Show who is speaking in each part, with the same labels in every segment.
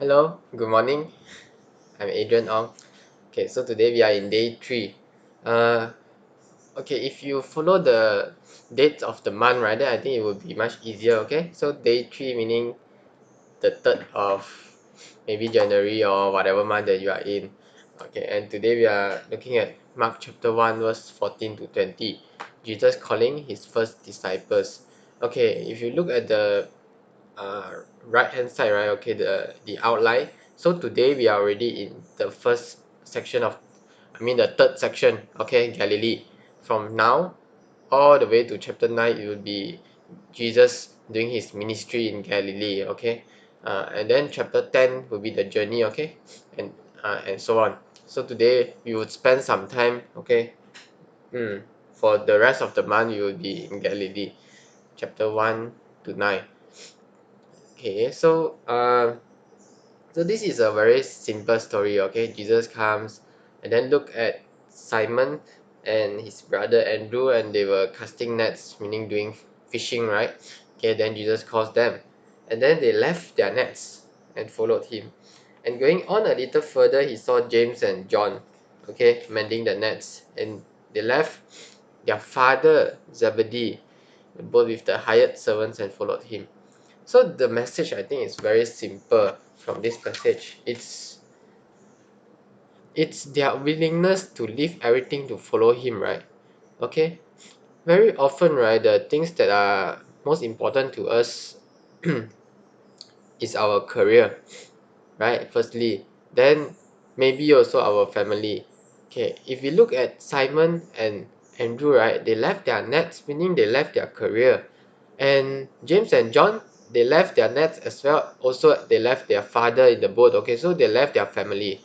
Speaker 1: Hello, good morning. I'm Adrian Ong. Okay, so today we are in day 3. Uh, okay, if you follow the dates of the month, right, then I think it will be much easier. Okay, so day 3 meaning the 3rd of maybe January or whatever month that you are in. Okay, and today we are looking at Mark chapter 1, verse 14 to 20. Jesus calling his first disciples. Okay, if you look at the right hand side, right, okay, the outline. So today we are already in the first section of, I mean the third section, okay, Galilee. From now all the way to chapter 9, it will be Jesus doing his ministry in Galilee, okay. And then chapter 10 will be the journey, okay, and so on. So today we would spend some time, okay, for the rest of the month you will be in Galilee, chapter 1 to 9. Okay, so this is a very simple story. Okay, Jesus comes, and then look at Simon and his brother Andrew, and they were casting nets, meaning doing fishing, right? Okay, then Jesus calls them, and then they left their nets and followed him. And going on a little further, he saw James and John, okay, mending the nets, and they left their father Zebedee, both with the hired servants, and followed him. So the message, I think, is very simple from this passage. It's their willingness to leave everything to follow him, right? Okay. Very often, right, the things that are most important to us is our career, right? Firstly, then maybe also our family. Okay, if we look at Simon and Andrew, right, they left their nets, meaning they left their career. And James and John, they left their nets as well. Also, they left their father in the boat. Okay, so they left their family.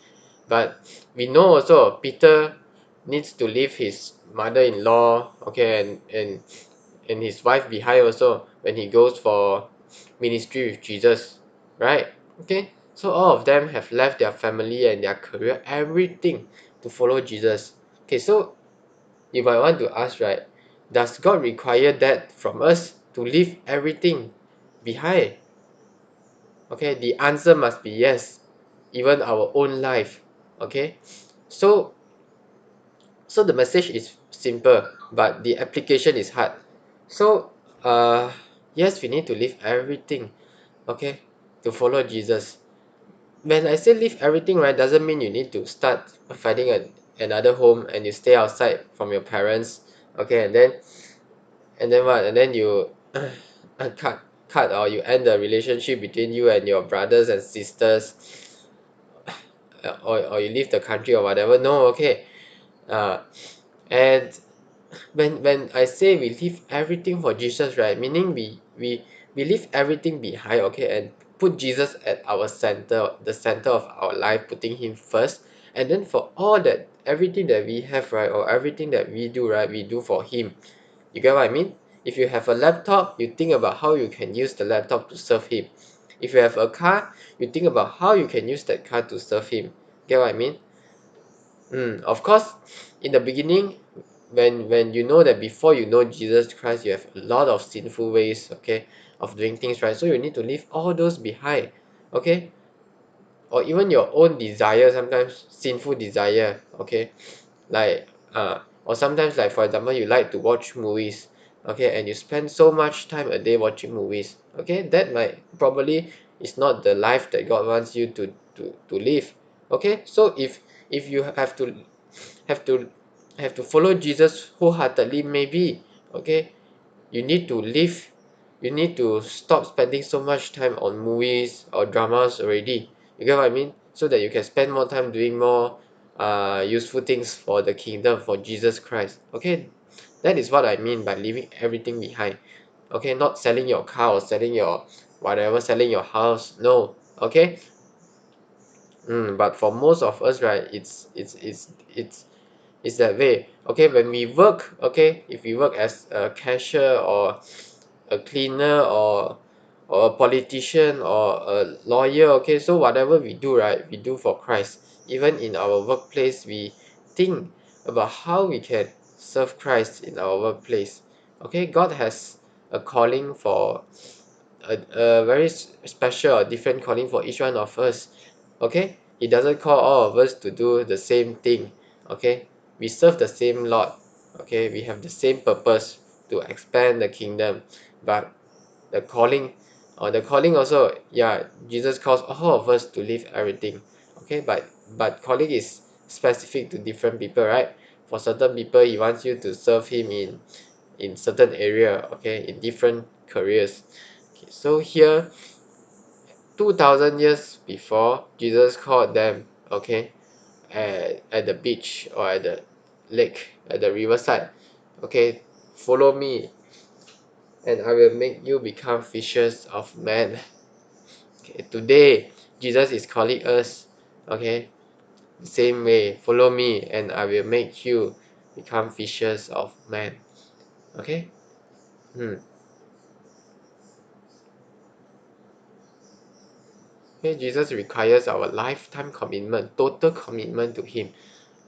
Speaker 1: But we know also Peter needs to leave his mother-in-law, okay, and his wife behind also when he goes for ministry with Jesus, right? Okay, so all of them have left their family and their career, everything, to follow Jesus. Okay, so you might want to ask, right, does God require that from us, to leave everything behind? Okay, the answer must be yes, even our own life. Okay, so the message is simple, but the application is hard. So yes, we need to leave everything, okay, to follow Jesus. When I say leave everything, right, doesn't mean you need to start finding another home and you stay outside from your parents, okay, and then what, and then you cut or you end the relationship between you and your brothers and sisters, or you leave the country or whatever. No, okay. uh and when I say we leave everything for Jesus, right, meaning we leave everything behind, okay, and put Jesus at our center, the center of our life, putting him first. And then for all that, everything that we have, right, or everything that we do, right, we do for him. You get what I mean? If you have a laptop, you think about how you can use the laptop to serve him. If you have a car, you think about how you can use that car to serve him. Get what I mean? Of course, in the beginning, when you know that before you know Jesus Christ, you have a lot of sinful ways, okay, of doing things, right? So you need to leave all those behind, okay? Or even your own desire, sometimes sinful desire, okay? Like or sometimes, like for example, you like to watch movies, okay, and you spend so much time a day watching movies, okay, that might probably is not the life that God wants you to live. Okay, so if you have to have to follow Jesus wholeheartedly, maybe, okay, you need to live, you need to stop spending so much time on movies or dramas already. You get what I mean? So that you can spend more time doing more useful things for the kingdom, for Jesus Christ. Okay, that is what I mean by leaving everything behind. Okay, not selling your car or selling your whatever, selling your house, no. Okay. But for most of us, right, it's that way. Okay, when we work, okay, if we work as a cashier or a cleaner or a politician or a lawyer, okay, so whatever we do, right, we do for Christ. Even in our workplace, we think about how we can serve Christ in our workplace. Okay, God has a calling for a very special or different calling for each one of us. Okay, he doesn't call all of us to do the same thing. Okay, we serve the same Lord. Okay, we have the same purpose to expand the kingdom, but the calling the calling also, yeah, Jesus calls all of us to leave everything. Okay, but calling is specific to different people, right? For certain people he wants you to serve him in certain area, okay, in different careers. Okay, so here 2000 years before Jesus called them, okay, at the beach or at the lake, at the riverside, okay, follow me and I will make you become fishers of men. Okay, today Jesus is calling us, okay, the same way, follow me and I will make you become fishers of men. Okay. Hmm. Okay, Jesus requires our lifetime commitment, total commitment to him.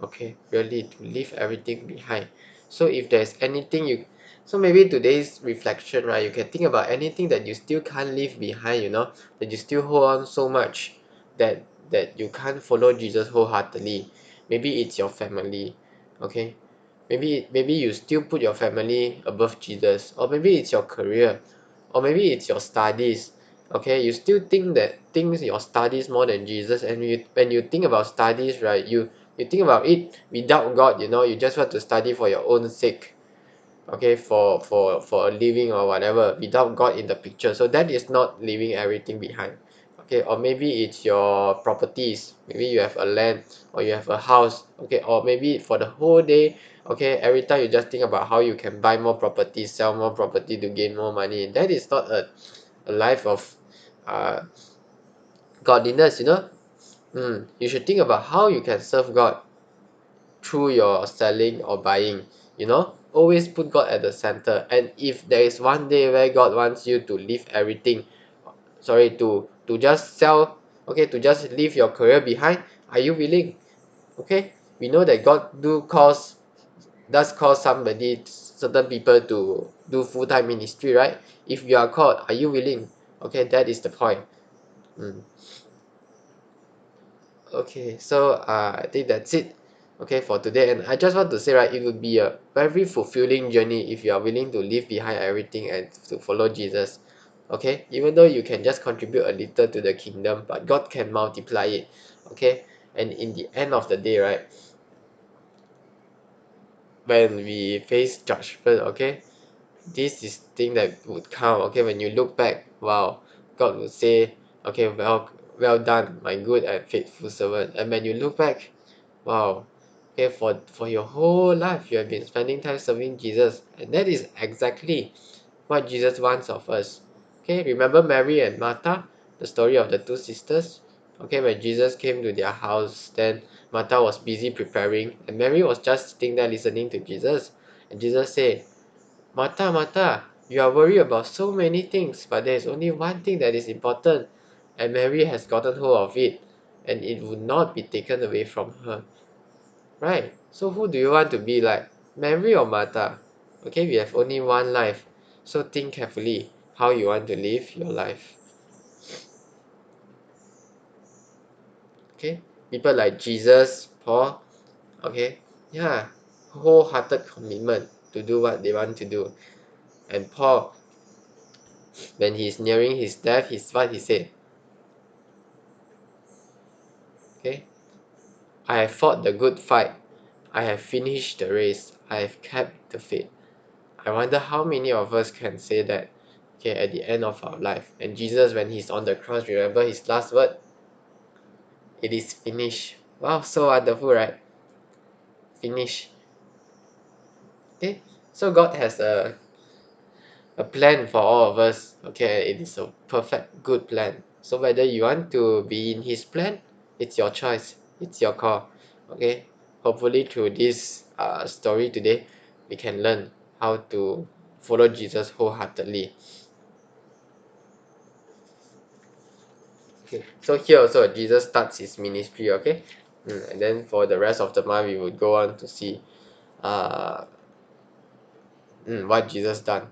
Speaker 1: Okay, really to leave everything behind. So if there's anything you, so maybe today's reflection, right, you can think about anything that you still can't leave behind, that you still hold on so much that you can't follow Jesus wholeheartedly. Maybe it's your family. Okay, maybe you still put your family above Jesus, or maybe it's your career, or maybe it's your studies. Okay, you still think that things your studies more than Jesus, and when you think about studies, right, you think about it without God, you just want to study for your own sake, okay, for a living or whatever, without God in the picture. So that is not leaving everything behind. Okay, or maybe it's your properties, maybe you have a land or you have a house, okay, or maybe for the whole day, okay, every time you just think about how you can buy more property, sell more property to gain more money. That is not a life of uh, godliness. You should think about how you can serve God through your selling or buying. Always put God at the center. And if there is one day where God wants you to leave everything, sorry, to just sell, okay, to just leave your career behind, are you willing? Okay, we know that God does call somebody, certain people, to do full-time ministry, right? If you are called, are you willing? Okay, that is the point. Mm. Okay, so I think that's it, okay, for today. And I just want to say, right, it would be a very fulfilling journey if you are willing to leave behind everything and to follow Jesus. Okay, even though you can just contribute a little to the kingdom, but God can multiply it. Okay, and in the end of the day, right, when we face judgment, okay, this is thing that would count. Okay, when you look back, wow, God would say, okay, well done, my good and faithful servant. And when you look back, wow, okay, for your whole life you have been spending time serving Jesus, and that is exactly what Jesus wants of us. Okay, remember Mary and Martha, the story of the two sisters? Okay, when Jesus came to their house, then Martha was busy preparing and Mary was just sitting there listening to Jesus. And Jesus said, Martha, Martha, you are worried about so many things, but there is only one thing that is important, and Mary has gotten hold of it, and it would not be taken away from her. Right? So who do you want to be like? Mary or Martha? Okay, we have only one life. So think carefully how you want to live your life. Okay? People like Jesus, Paul, okay? Yeah, wholehearted commitment to do what they want to do. And Paul, when he's nearing his death, what he said. Okay? I have fought the good fight. I have finished the race. I have kept the faith. I wonder how many of us can say that, okay, at the end of our life. And Jesus, when he's on the cross, remember his last word? It is finished. Wow, so wonderful, right? Finish. Okay, so God has a plan for all of us. Okay, it is a perfect, good plan. So whether you want to be in his plan, it's your choice. It's your call. Okay, hopefully through this story today, we can learn how to follow Jesus wholeheartedly. Okay, so here also Jesus starts his ministry, okay? And then for the rest of the month, we would go on to see uh, what Jesus done.